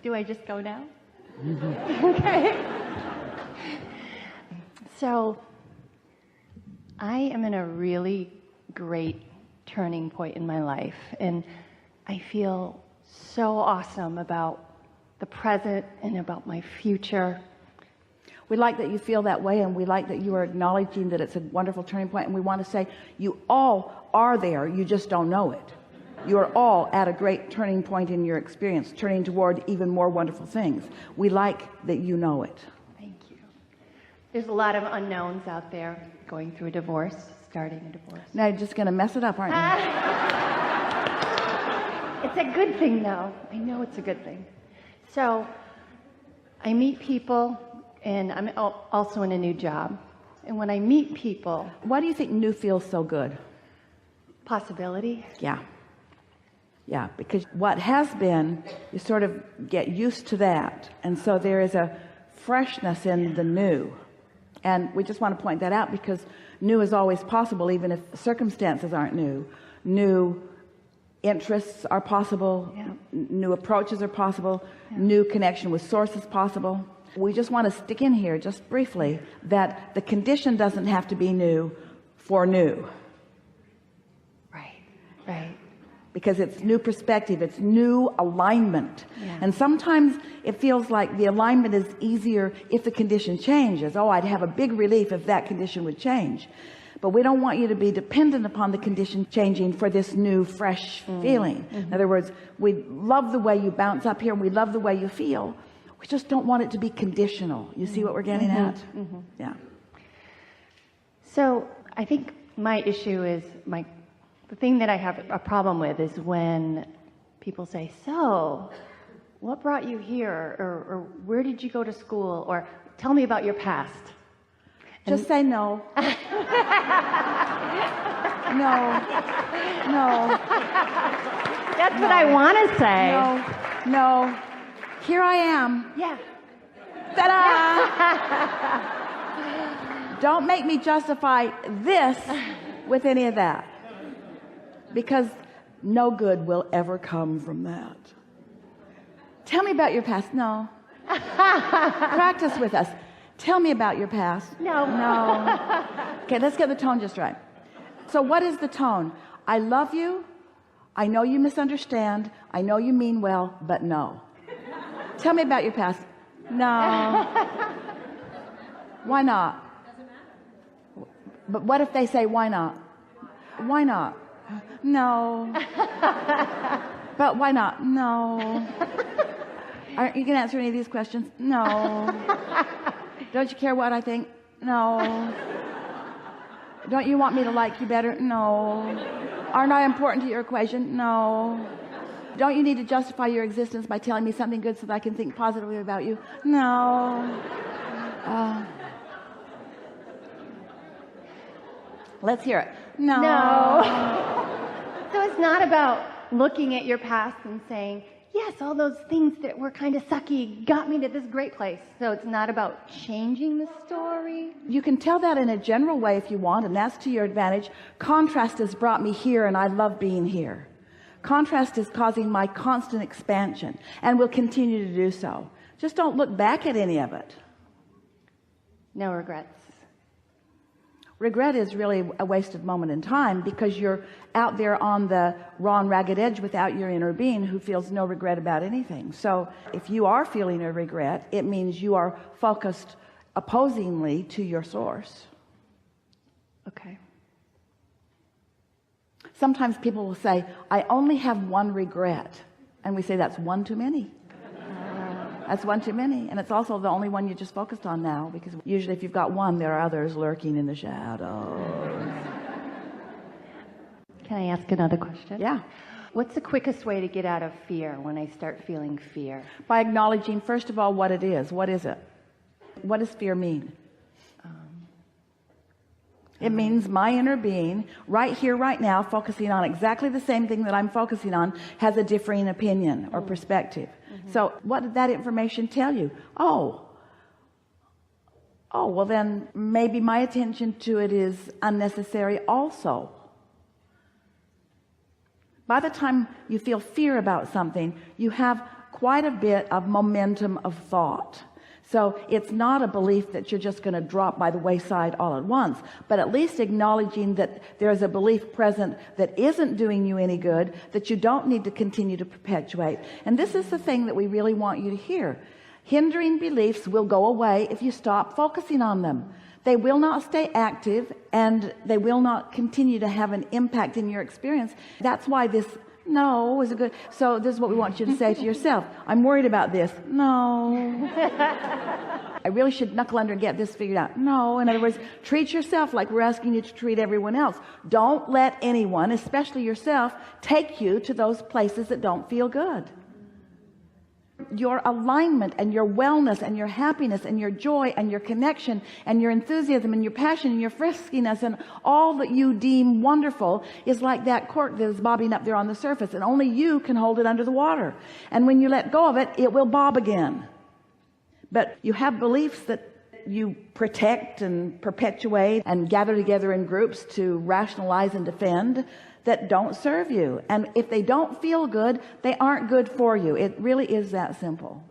Do I just go now? Okay. So I am in a really great turning point in my life, and I feel so awesome about the present and about my future. We like that you feel that way, and we like that you are acknowledging that it's a wonderful turning point, and we want to say you all are there, you just don't know it. You are all at a great turning point in your experience, turning toward even more wonderful things. We like that you know it. Thank you. There's a lot of unknowns out there, going through a divorce, starting a divorce. Now you're just going to mess it up, aren't you? It's a good thing, though. I know it's a good thing. So I meet people, and I'm also in a new job. And when I meet people... Why do you think new feels so good? Possibility. Yeah, because what has been, you sort of get used to that. And so there is a freshness in the new. And we just want to point that out because new is always possible, even if circumstances aren't new. New interests are possible. Yeah. New approaches are possible. Yeah. New connection with source is possible. We just want to stick in here just briefly that the condition doesn't have to be new for new. Right. Because it's new perspective, it's new alignment. Yeah. And sometimes it feels like the alignment is easier if the condition changes. Oh, I'd have a big relief if that condition would change. But we don't want you to be dependent upon the condition changing for this new, fresh feeling. In other words, we love the way you bounce up here, and we love the way you feel. We just don't want it to be conditional. You see what we're getting at? Yeah. So I think my issue is the thing that I have a problem with is when people say, so what brought you here, or where did you go to school, or tell me about your past. Just say no. No. That's what I want to say. No. Here I am. Yeah. Ta-da! Don't make me justify this with any of that. Because no good will ever come from that. Tell me about your past. No. Practice with us. Tell me about your past. No. Okay, let's get the tone just right. So what is the tone? I love you. I know you misunderstand. I know you mean well, but no. Tell me about your past. No. Why not? But what if they say, why not? Why not? No. But why not? No. Aren't you going to answer any of these questions? No. Don't you care what I think? No. Don't you want me to like you better? No. Aren't I important to your equation? No. Don't you need to justify your existence by telling me something good so that I can think positively about you? No. Let's hear it. No. So it's not about looking at your past and saying, yes, all those things that were kind of sucky got me to this great place. So it's not about changing the story. You can tell that in a general way if you want, and that's to your advantage. Contrast has brought me here, and I love being here. Contrast is causing my constant expansion, and will continue to do so. Just don't look back at any of it. No regrets. Regret is really a wasted moment in time because you're out there on the raw and ragged edge without your inner being who feels no regret about anything. So if you are feeling a regret, it means you are focused opposingly to your source. Okay. Sometimes people will say, I only have one regret. And we say that's one too many. That's one too many. And it's also the only one you just focused on now, because usually if you've got one, there are others lurking in the shadows. Can I ask another question? Yeah. What's the quickest way to get out of fear when I start feeling fear? By acknowledging, first of all, what it is. What is it? What does fear mean? It means my inner being, right here, right now, focusing on exactly the same thing that I'm focusing on, has a differing opinion or perspective. So what did that information tell you? Oh, well then maybe my attention to it is unnecessary also. By the time you feel fear about something, you have quite a bit of momentum of thought. So it's not a belief that you're just going to drop by the wayside all at once, but at least acknowledging that there's a belief present that isn't doing you any good, that you don't need to continue to perpetuate. And this is the thing that we really want you to hear. Hindering beliefs will go away if you stop focusing on them. They will not stay active, and they will not continue to have an impact in your experience. That's why this no is a good. So this is what we want you to say to yourself. I'm worried about this. No. I really should knuckle under and get this figured out. No. In other words, treat yourself like we're asking you to treat everyone else. Don't let anyone, especially yourself, take you to those places that don't feel good. Your alignment and your wellness and your happiness and your joy and your connection and your enthusiasm and your passion and your friskiness and all that you deem wonderful is like that cork that is bobbing up there on the surface, and only you can hold it under the water. And when you let go of it, it will bob again. But you have beliefs that you protect and perpetuate and gather together in groups to rationalize and defend that don't serve you. And if they don't feel good, they aren't good for you. It really is that simple.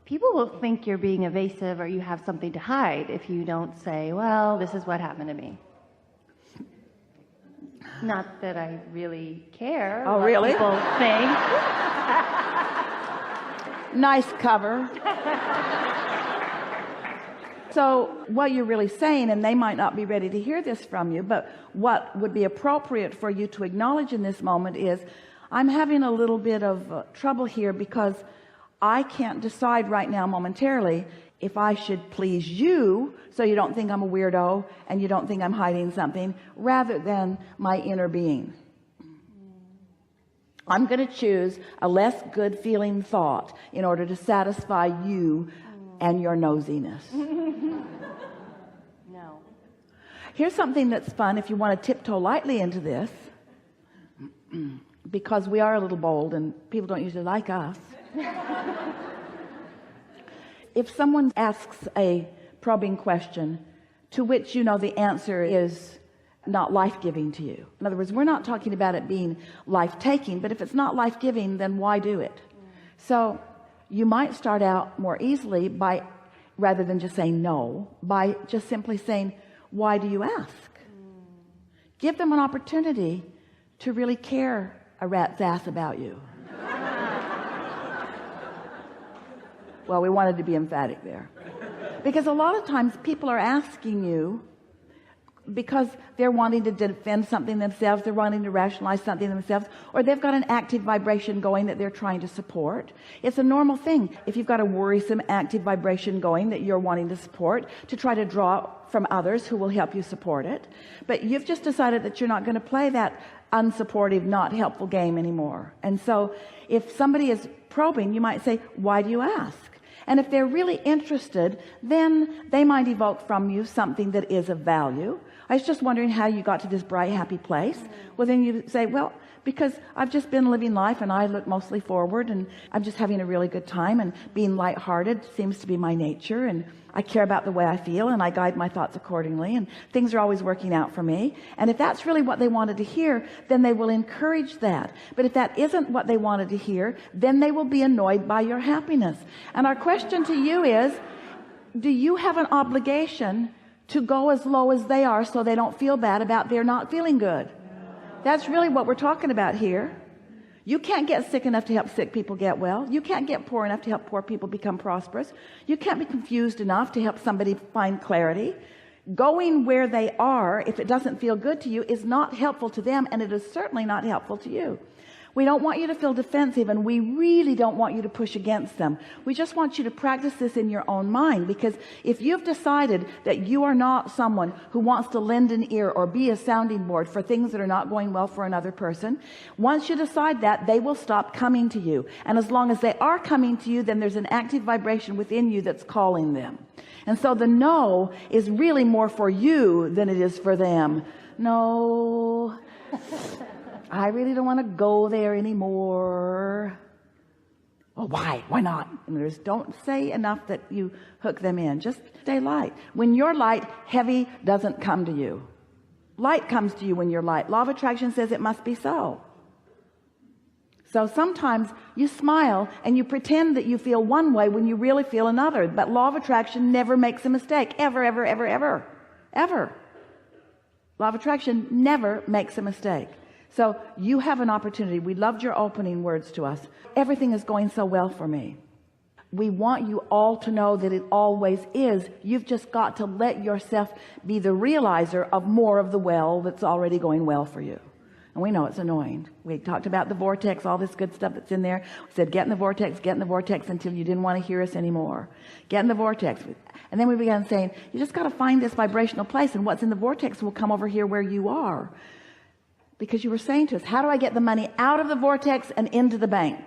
People will think you're being evasive or you have something to hide if you don't say, well, this is what happened to me. Not that I really care what really? people think. Nice cover. So what you're really saying, and they might not be ready to hear this from you, but what would be appropriate for you to acknowledge in this moment is, I'm having a little bit of trouble here because I can't decide right now momentarily if I should please you so you don't think I'm a weirdo and you don't think I'm hiding something, rather than my inner being. I'm going to choose a less good feeling thought in order to satisfy you and your nosiness. No. Here's something that's fun if you want to tiptoe lightly into this, because we are a little bold and people don't usually like us. If someone asks a probing question to which you know the answer is not life-giving to you. In other words, we're not talking about it being life-taking, but if it's not life-giving, then why do it? So you might start out more easily by, rather than just saying no, by just simply saying, why do you ask? Give them an opportunity to really care a rat's ass about you. Well, we wanted to be emphatic there. Because a lot of times people are asking you because they're wanting to defend something themselves, they're wanting to rationalize something themselves, or they've got an active vibration going that they're trying to support. It's a normal thing if you've got a worrisome active vibration going that you're wanting to support, to try to draw from others who will help you support it. But you've just decided that you're not going to play that unsupportive, not helpful game anymore. And so if somebody is probing, you might say, why do you ask? And if they're really interested, then they might evoke from you something that is of value. I was just wondering how you got to this bright, happy place. Well, then you say, well, because I've just been living life and I look mostly forward and I'm just having a really good time, and being lighthearted seems to be my nature, and I care about the way I feel and I guide my thoughts accordingly, and things are always working out for me. And if that's really what they wanted to hear, then they will encourage that. But if that isn't what they wanted to hear, then they will be annoyed by your happiness. And our question to you is, do you have an obligation to go as low as they are so they don't feel bad about their not feeling good? That's really what we're talking about here. You can't get sick enough to help sick people get well. You can't get poor enough to help poor people become prosperous. You can't be confused enough to help somebody find clarity. Going where they are, if it doesn't feel good to you, is not helpful to them, and it is certainly not helpful to you. We don't want you to feel defensive, and we really don't want you to push against them. We just want you to practice this in your own mind, because if you've decided that you are not someone who wants to lend an ear or be a sounding board for things that are not going well for another person, once you decide that, they will stop coming to you. And as long as they are coming to you, then there's an active vibration within you that's calling them. And so the no is really more for you than it is for them. No, I really don't want to go there anymore. Oh, why? Why not? And there's, don't say enough that you hook them in. Just stay light. When you're light, heavy doesn't come to you. Light comes to you when you're light. Law of attraction says it must be so. So sometimes you smile and you pretend that you feel one way when you really feel another. But law of attraction never makes a mistake. Ever, ever, ever, ever, ever. Law of attraction never makes a mistake. So you have an opportunity. We loved your opening words to us. Everything is going so well for me. We want you all to know that it always is. You've just got to let yourself be the realizer of more of the well that's already going well for you. And we know it's annoying. We talked about the vortex, all this good stuff that's in there. We said, get in the vortex until you didn't want to hear us anymore. Get in the vortex. And then we began saying, you just got to find this vibrational place, and what's in the vortex will come over here where you are. Because you were saying to us, how do I get the money out of the vortex and into the bank?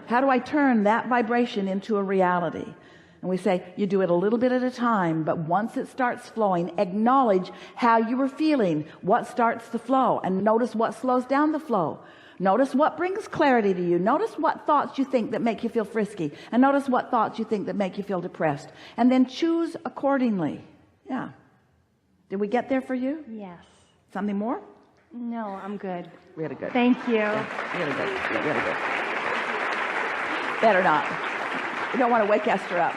How do I turn that vibration into a reality? And we say, you do it a little bit at a time, but once it starts flowing, acknowledge how you were feeling, what starts the flow, and notice what slows down the flow. Notice what brings clarity to you. Notice what thoughts you think that make you feel frisky, and notice what thoughts you think that make you feel depressed, and then choose accordingly. Yeah. Did we get there for you? Yes. Something more? No, I'm good. Really good. Thank you. Yeah, really good. Yeah, really good. Better not. We don't want to wake Esther up.